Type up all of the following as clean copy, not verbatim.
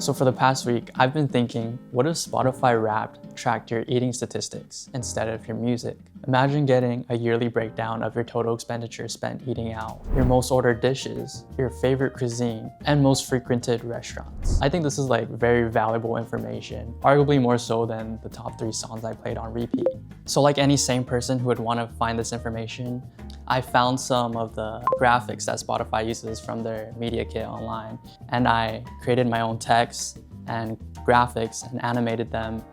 So for the past week, I've been thinking, what if Spotify Wrapped tracked your eating statistics instead of your music? Imagine getting a yearly breakdown of your total expenditure spent eating out, your most ordered dishes, your favorite cuisine, and most frequented restaurants. I think this is like very valuable information, arguably more so than the top 3 songs I played on repeat. So like any sane person who would want to find this information, I found some of the graphics that Spotify uses from their media kit online, and I created my own text and graphics and animated them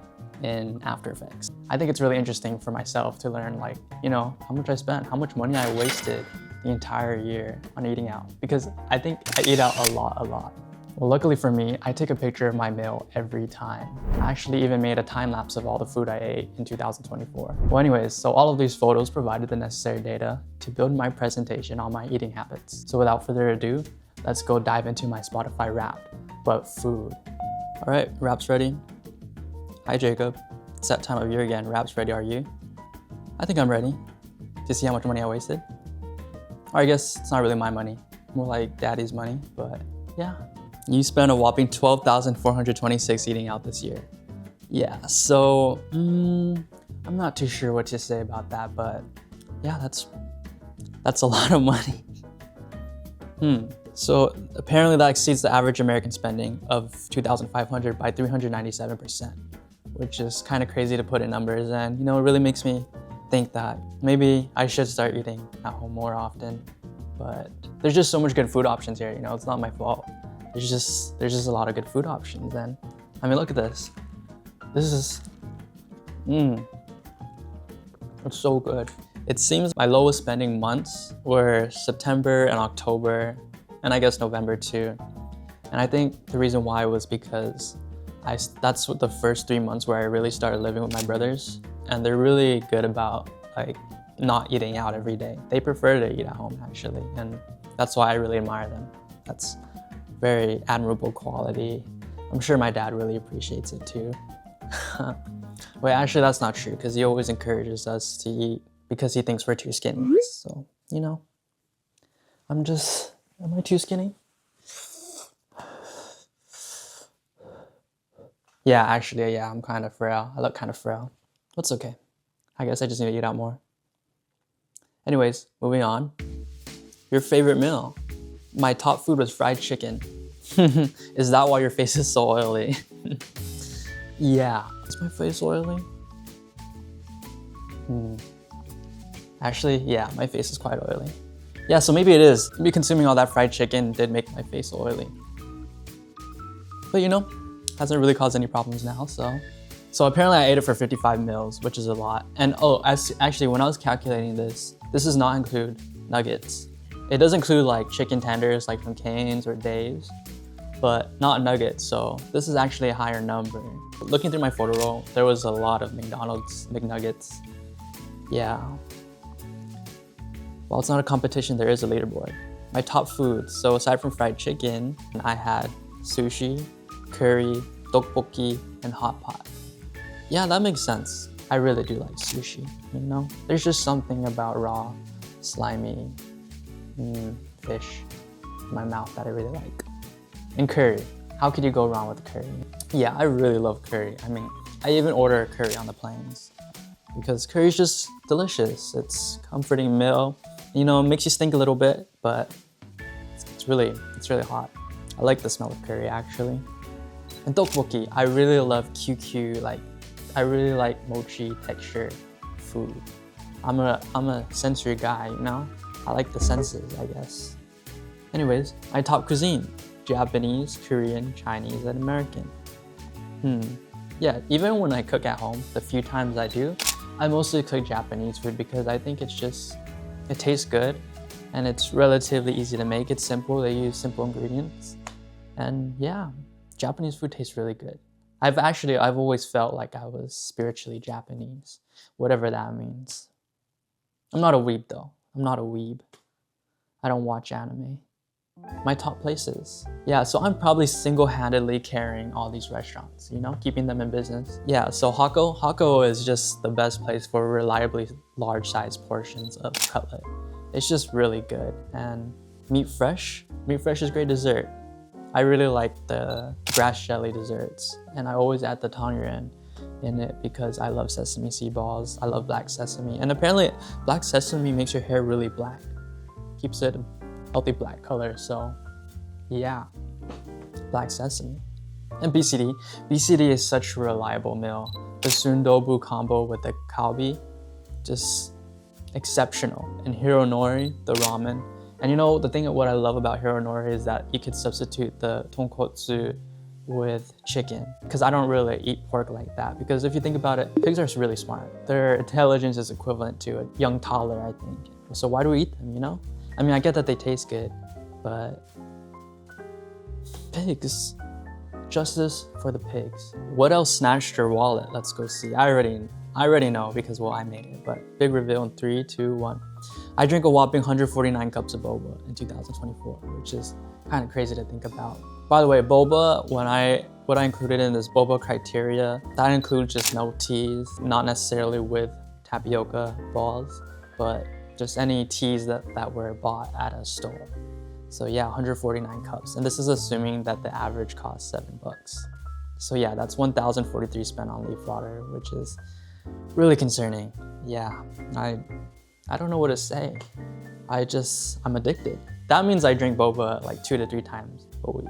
in After Effects. I think it's really interesting for myself to learn like, how much I spent, how much money I wasted the entire year on eating out, because I think I eat out a lot. Well, luckily for me, I take a picture of my meal every time. I actually even made a time lapse of all the food I ate in 2024. Well, anyways, so all of these photos provided the necessary data to build my presentation on my eating habits. So without further ado, let's go dive into my Spotify Wrapped, but food. All right, Wrapp's ready. Hi, Jacob. It's that time of year again. Wrapp's ready, are you? I think I'm ready. To see how much money I wasted? Or I guess it's not really my money, more like daddy's money, but yeah. You spent a whopping $12,426 eating out this year. Yeah, so I'm not too sure what to say about that, but yeah, that's a lot of money. So apparently that exceeds the average American spending of $2,500 by 397%, which is kind of crazy to put in numbers, and it really makes me think that maybe I should start eating at home more often. But there's just so much good food options here, it's not my fault. There's just a lot of good food options, and I mean, look at this. This is, it's so good. It seems my lowest spending months were September and October, and I guess November too. And I think the reason why was because that's what the first 3 months where I really started living with my brothers, and they're really good about like not eating out every day. They prefer to eat at home actually, and that's why I really admire them. That's very admirable quality. I'm sure my dad really appreciates it too. Wait, actually that's not true, because he always encourages us to eat because he thinks we're too skinny. So, am I too skinny? Yeah, actually, yeah, I'm kind of frail. I look kind of frail. That's okay. I guess I just need to eat out more. Anyways, moving on. Your favorite meal? My top food was fried chicken. Is that why your face is so oily? Yeah. Is my face oily? Actually, yeah, my face is quite oily. Yeah, so maybe it is. Maybe consuming all that fried chicken did make my face oily. But hasn't really caused any problems now, so. So apparently I ate it for 55 meals, which is a lot. And actually when I was calculating this does not include nuggets. It does include like chicken tenders, like from Cane's or Dave's, but not nuggets, so this is actually a higher number. Looking through my photo roll, there was a lot of McDonald's McNuggets. Yeah. While it's not a competition, there is a leaderboard. My top foods, so aside from fried chicken, I had sushi, curry, tteokbokki, and hot pot. Yeah, that makes sense. I really do like sushi, There's just something about raw, slimy fish in my mouth that I really like. And curry. How could you go wrong with curry? Yeah, I really love curry. I mean, I even order curry on the planes because curry is just delicious. It's a comforting meal. It makes you stink a little bit, but it's really hot. I like the smell of curry actually. And tteokbokki, I really love QQ, I really like mochi texture food. I'm a sensory guy, I like the senses, I guess. Anyways, my top cuisine: Japanese, Korean, Chinese, and American. Yeah, even when I cook at home, the few times I do, I mostly cook Japanese food because I think it tastes good and it's relatively easy to make. It's simple, they use simple ingredients. And yeah, Japanese food tastes really good. I've always felt like I was spiritually Japanese, whatever that means. I'm not a weeb though. I'm not a weeb. I don't watch anime. My top places. Yeah, so I'm probably single-handedly carrying all these restaurants, keeping them in business. Yeah, so Hako is just the best place for reliably large-sized portions of cutlet. It's just really good. And Meat Fresh is great dessert. I really like the grass jelly desserts, and I always add the tangyuan in it because I love sesame seed balls. I love black sesame, and apparently black sesame makes your hair really black, keeps it a healthy black color. So yeah, black sesame. And BCD. BCD is such a reliable meal. The sundobu combo with the kalbi, just exceptional. And hironori, the ramen. And you know, the thing what I love about hironori is that you could substitute the tonkotsu with chicken, because I don't really eat pork like that. Because if you think about it, pigs are really smart. Their intelligence is equivalent to a young toddler, I think. So why do we eat them, you know? I mean, I get that they taste good, but pigs, justice for the pigs. What else snatched your wallet? Let's go see. I already know because, well, I made it, but big reveal in 3, 2, 1. I drank a whopping 149 cups of boba in 2024, which is kind of crazy to think about. By the way, boba, what I included in this boba criteria, that includes just no teas, not necessarily with tapioca balls, but just any teas that were bought at a store. So yeah, 149 cups. And this is assuming that the average costs $7. So yeah, that's 1,043 spent on leaf water, which is really concerning. Yeah, I don't know what to say. I'm addicted. That means I drink boba like 2 to 3 times a week.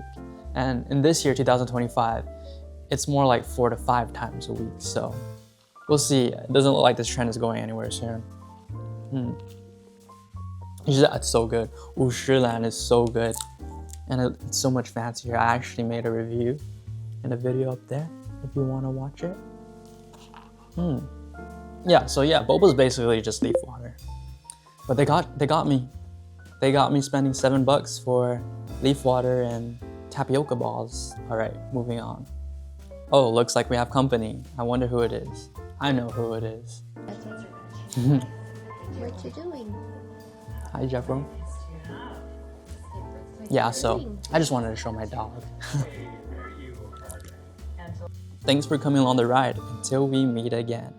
And in this year, 2025, it's more like 4 to 5 times a week. So we'll see. It doesn't look like this trend is going anywhere soon. It's so good. Shilan is so good. And it's so much fancier. I actually made a review and a video up there if you want to watch it. Yeah, so yeah, boba's basically just leaf water. But they got me. They got me spending $7 for leaf water and tapioca balls. All right, moving on. Oh, looks like we have company. I wonder who it is. I know who it is. What you doing? Hi, Jeffro. Yeah, so I just wanted to show my dog. Thanks for coming along the ride. Until we meet again.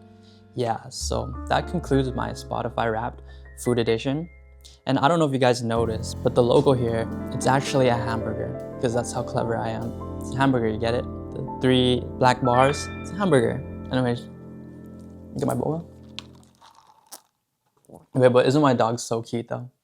Yeah, so that concludes my Spotify Wrapped food edition. And I don't know if you guys noticed, but the logo here, it's actually a hamburger, because that's how clever I am. It's a hamburger, you get it? The 3 black bars, it's a hamburger. Anyways, get my boba. Okay, but isn't my dog so cute though?